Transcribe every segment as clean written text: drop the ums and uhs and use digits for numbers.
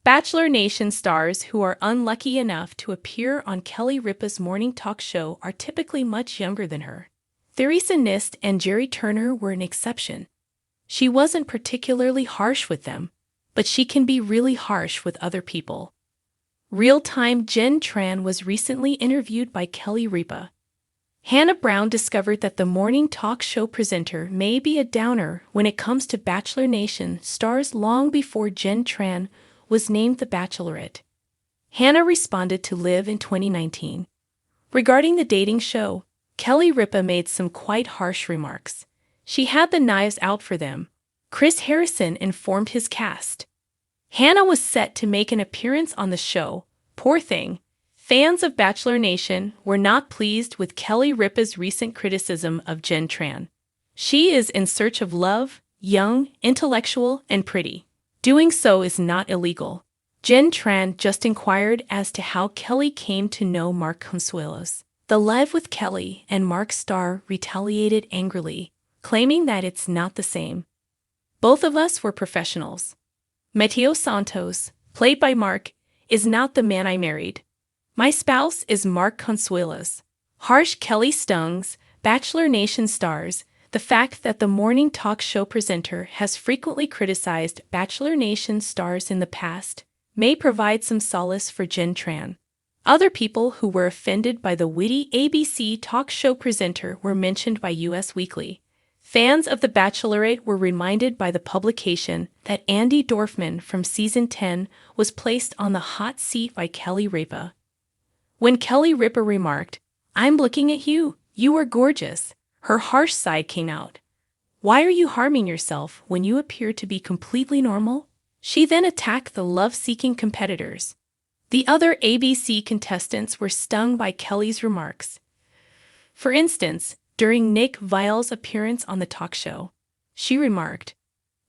Bachelor Nation stars who are unlucky enough to appear on Kelly Ripa's morning talk show are typically much younger than her. Theresa Nist and Jerry Turner were an exception. She wasn't particularly harsh with them, but she can be really harsh with other people. Real-time Jen Tran was recently interviewed by Kelly Ripa. Hannah Brown discovered that the morning talk show presenter may be a downer when it comes to Bachelor Nation stars long before Jen Tran was named the Bachelorette. Hannah responded to Live in 2019. Regarding the dating show, Kelly Ripa made some quite harsh remarks. She had the knives out for them, Chris Harrison informed his cast. Hannah was set to make an appearance on the show. Poor thing. Fans of Bachelor Nation were not pleased with Kelly Ripa's recent criticism of Jen Tran. She is in search of love, young, intellectual, and pretty. Doing so is not illegal. Jen Tran just inquired as to how Kelly came to know Mark Consuelos. The Live with Kelly and Mark star retaliated angrily, claiming that it's not the same. Both of us were professionals. Mateo Santos, played by Mark, is not the man I married. My spouse is Mark Consuelos. Harsh Kelly stungs Bachelor Nation stars. The fact that the morning talk show presenter has frequently criticized Bachelor Nation stars in the past may provide some solace for Jen Tran. Other people who were offended by the witty ABC talk show presenter were mentioned by Us Weekly. Fans of The Bachelorette were reminded by the publication that Andy Dorfman from Season 10 was placed on the hot seat by Kelly Ripa. When Kelly Ripa remarked, "I'm looking at you, you are gorgeous," her harsh side came out. "Why are you harming yourself when you appear to be completely normal?" She then attacked the love-seeking competitors. The other ABC contestants were stung by Kelly's remarks. For instance, during Nick Viall's appearance on the talk show, she remarked,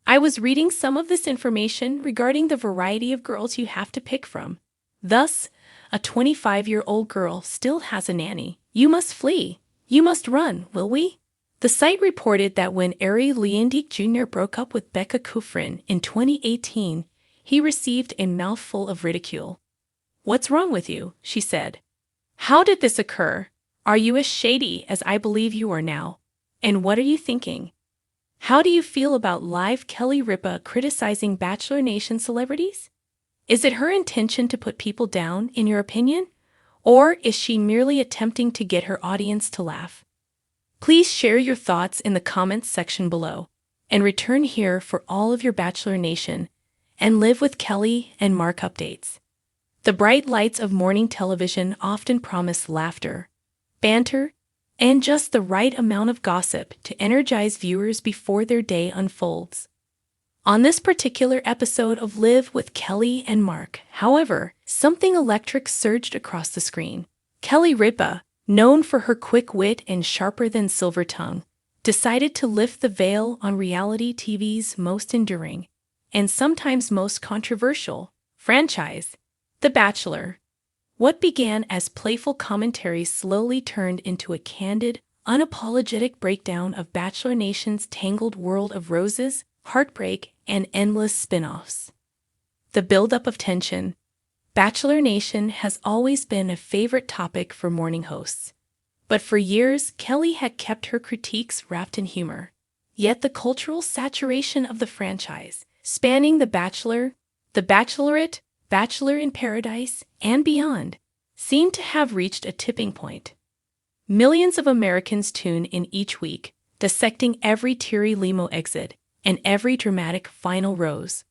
"I was reading some of this information regarding the variety of girls you have to pick from. Thus, a 25-year-old girl still has a nanny. You must flee. You must run, will we?" The site reported that when Ari Leandic Jr. broke up with Becca Kufrin in 2018, he received a mouthful of ridicule. "What's wrong with you?" she said. "How did this occur? Are you as shady as I believe you are now? And what are you thinking? How do you feel about live Kelly Ripa criticizing Bachelor Nation celebrities? Is it her intention to put people down, in your opinion? Or is she merely attempting to get her audience to laugh?" Please share your thoughts in the comments section below, and return here for all of your Bachelor Nation and Live with Kelly and Mark updates. The bright lights of morning television often promise laughter, banter, and just the right amount of gossip to energize viewers before their day unfolds. On this particular episode of Live with Kelly and Mark, however, something electric surged across the screen. Kelly Ripa, known for her quick wit and sharper-than-silver tongue, decided to lift the veil on reality TV's most enduring, and sometimes most controversial, franchise, The Bachelor. What began as playful commentary slowly turned into a candid, unapologetic breakdown of Bachelor Nation's tangled world of roses, heartbreak, and endless spin-offs. The buildup of tension. Bachelor Nation has always been a favorite topic for morning hosts. But for years, Kelly had kept her critiques wrapped in humor. Yet the cultural saturation of the franchise, spanning The Bachelor, The Bachelorette, Bachelor in Paradise, and beyond, seemed to have reached a tipping point. Millions of Americans tune in each week, dissecting every teary limo exit and every dramatic final rose.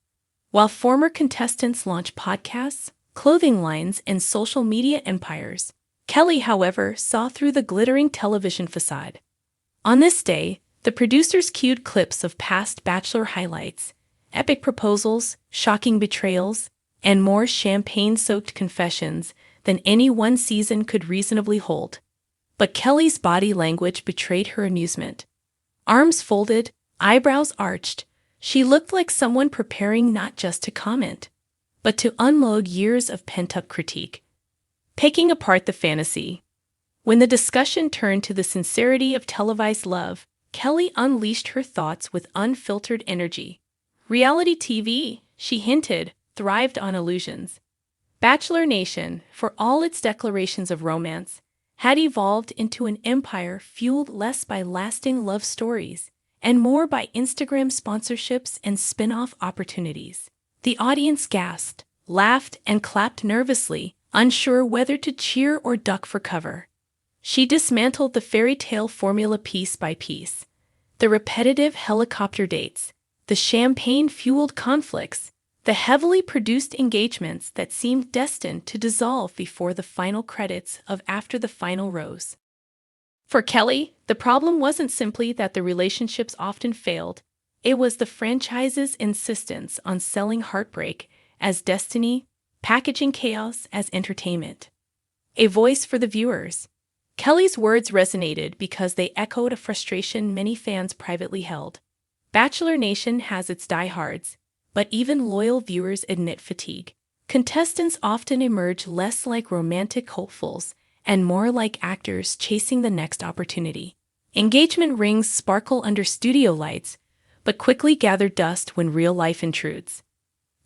While former contestants launch podcasts, clothing lines, and social media empires, Kelly, however, saw through the glittering television facade. On this day, the producers cued clips of past Bachelor highlights, epic proposals, shocking betrayals, and more champagne-soaked confessions than any one season could reasonably hold. But Kelly's body language betrayed her amusement. Arms folded, eyebrows arched, she looked like someone preparing not just to comment, but to unload years of pent-up critique. Picking apart the fantasy. When the discussion turned to the sincerity of televised love, Kelly unleashed her thoughts with unfiltered energy. "Reality TV," she hinted, thrived on illusions. Bachelor Nation, for all its declarations of romance, had evolved into an empire fueled less by lasting love stories and more by Instagram sponsorships and spin-off opportunities. The audience gasped, laughed, and clapped nervously, unsure whether to cheer or duck for cover. She dismantled the fairy tale formula piece by piece. The repetitive helicopter dates, the champagne-fueled conflicts, the heavily produced engagements that seemed destined to dissolve before the final credits of After the Final Rose. For Kelly, the problem wasn't simply that the relationships often failed, it was the franchise's insistence on selling heartbreak as destiny, packaging chaos as entertainment. A voice for the viewers. Kelly's words resonated because they echoed a frustration many fans privately held. Bachelor Nation has its diehards, but even loyal viewers admit fatigue. Contestants often emerge less like romantic hopefuls and more like actors chasing the next opportunity. Engagement rings sparkle under studio lights, but quickly gather dust when real life intrudes.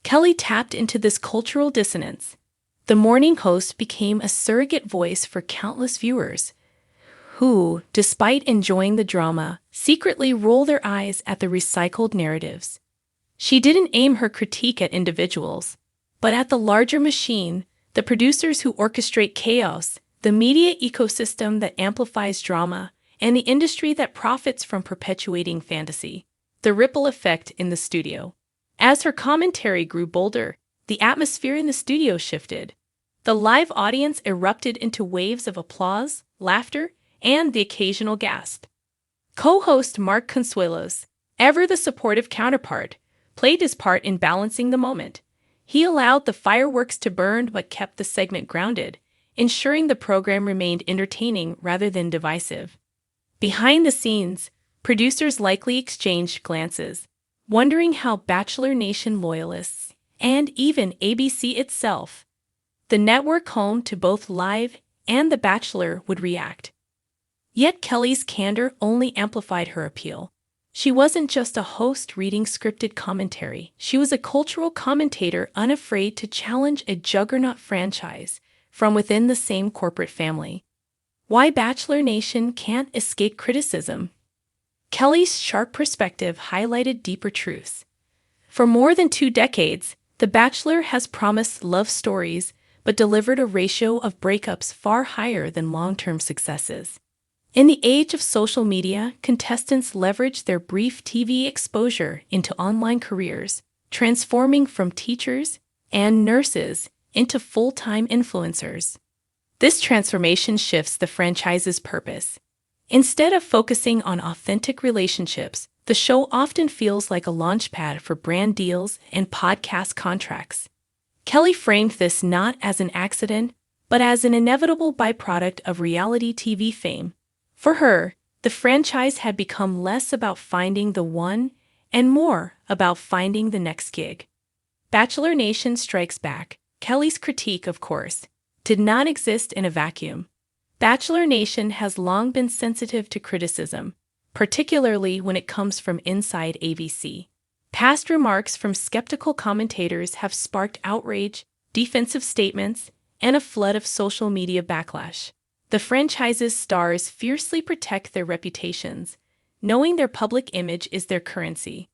Kelly tapped into this cultural dissonance. The morning host became a surrogate voice for countless viewers who, despite enjoying the drama, secretly roll their eyes at the recycled narratives. She didn't aim her critique at individuals, but at the larger machine, the producers who orchestrate chaos, the media ecosystem that amplifies drama, and the industry that profits from perpetuating fantasy. The ripple effect in the studio. As her commentary grew bolder, the atmosphere in the studio shifted. The live audience erupted into waves of applause, laughter, and the occasional gasp. Co-host Mark Consuelos, ever the supportive counterpart, played his part in balancing the moment. He allowed the fireworks to burn but kept the segment grounded, ensuring the program remained entertaining rather than divisive. Behind the scenes, producers likely exchanged glances, wondering how Bachelor Nation loyalists, and even ABC itself, the network home to both Live and The Bachelor, would react. Yet Kelly's candor only amplified her appeal. She wasn't just a host reading scripted commentary. She was a cultural commentator unafraid to challenge a juggernaut franchise from within the same corporate family. Why Bachelor Nation can't escape criticism. Kelly's sharp perspective highlighted deeper truths. For more than 2 decades, The Bachelor has promised love stories but delivered a ratio of breakups far higher than long-term successes. In the age of social media, contestants leverage their brief TV exposure into online careers, transforming from teachers and nurses into full-time influencers. This transformation shifts the franchise's purpose. Instead of focusing on authentic relationships, the show often feels like a launchpad for brand deals and podcast contracts. Kelly framed this not as an accident, but as an inevitable byproduct of reality TV fame. For her, the franchise had become less about finding the one and more about finding the next gig. Bachelor Nation strikes back. Kelly's critique, of course, did not exist in a vacuum. Bachelor Nation has long been sensitive to criticism, particularly when it comes from inside ABC. Past remarks from skeptical commentators have sparked outrage, defensive statements, and a flood of social media backlash. The franchise's stars fiercely protect their reputations, knowing their public image is their currency.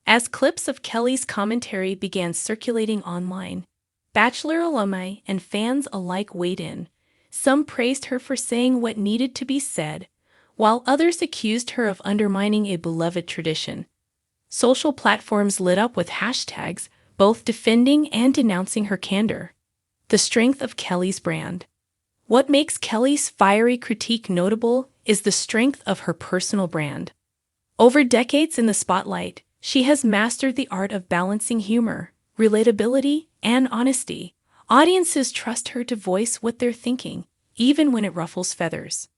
As clips of Kelly's commentary began circulating online, Bachelor alumni and fans alike weighed in. Some praised her for saying what needed to be said, while others accused her of undermining a beloved tradition. Social platforms lit up with hashtags, both defending and denouncing her candor. The strength of Kelly's brand. What makes Kelly's fiery critique notable is the strength of her personal brand. Over decades in the spotlight, she has mastered the art of balancing humor, relatability, and honesty. Audiences trust her to voice what they're thinking, even when it ruffles feathers.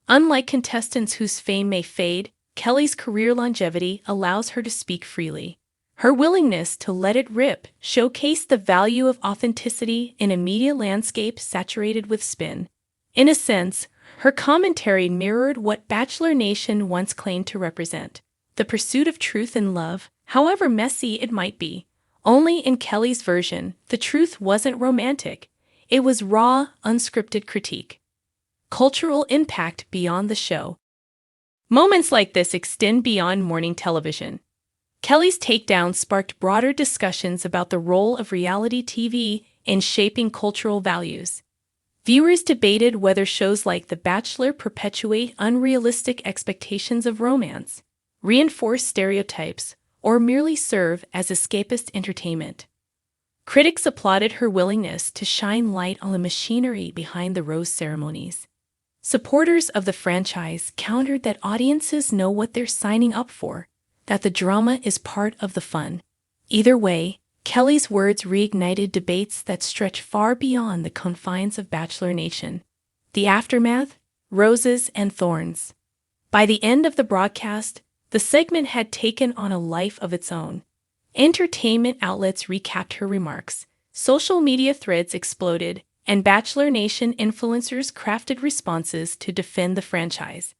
Unlike contestants whose fame may fade, Kelly's career longevity allows her to speak freely. Her willingness to let it rip showcased the value of authenticity in a media landscape saturated with spin. In a sense, her commentary mirrored what Bachelor Nation once claimed to represent: the pursuit of truth and love, however messy it might be, Only in Kelly's version, the truth wasn't romantic. It was raw, unscripted critique. Cultural impact beyond the show. Moments like this extend beyond morning television. Kelly's takedown sparked broader discussions about the role of reality TV in shaping cultural values. Viewers debated whether shows like The Bachelor perpetuate unrealistic expectations of romance, reinforce stereotypes, or merely serve as escapist entertainment. Critics applauded her willingness to shine light on the machinery behind the rose ceremonies. Supporters of the franchise countered that audiences know what they're signing up for, that the drama is part of the fun. Either way, Kelly's words reignited debates that stretch far beyond the confines of Bachelor Nation. The aftermath? Roses and thorns. By the end of the broadcast, the segment had taken on a life of its own. Entertainment outlets recapped her remarks, social media threads exploded, and Bachelor Nation influencers crafted responses to defend the franchise.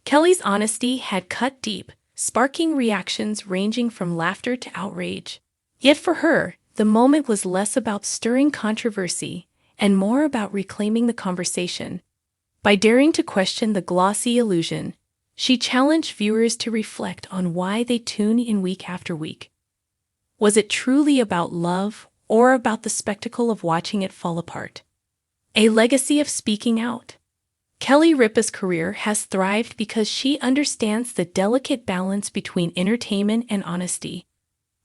Kelly's honesty had cut deep, sparking reactions ranging from laughter to outrage. Yet for her, the moment was less about stirring controversy and more about reclaiming the conversation. By daring to question the glossy illusion, she challenged viewers to reflect on why they tune in week after week. Was it truly about love or about the spectacle of watching it fall apart? A legacy of speaking out. Kelly Ripa's career has thrived because she understands the delicate balance between entertainment and honesty.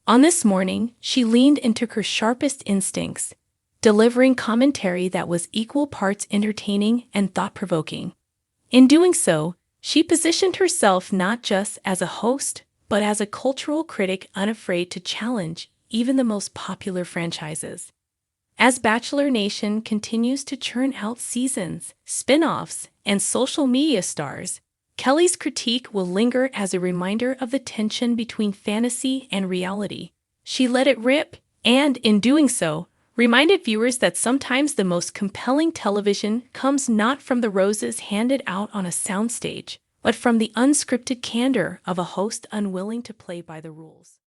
On this morning, she leaned into her sharpest instincts, delivering commentary that was equal parts entertaining and thought-provoking. In doing so, she positioned herself not just as a host, but as a cultural critic unafraid to challenge even the most popular franchises. As Bachelor Nation continues to churn out seasons, spin-offs, and social media stars, Kelly's critique will linger as a reminder of the tension between fantasy and reality. She let it rip, and in doing so, reminded viewers that sometimes the most compelling television comes not from the roses handed out on a soundstage, but from the unscripted candor of a host unwilling to play by the rules.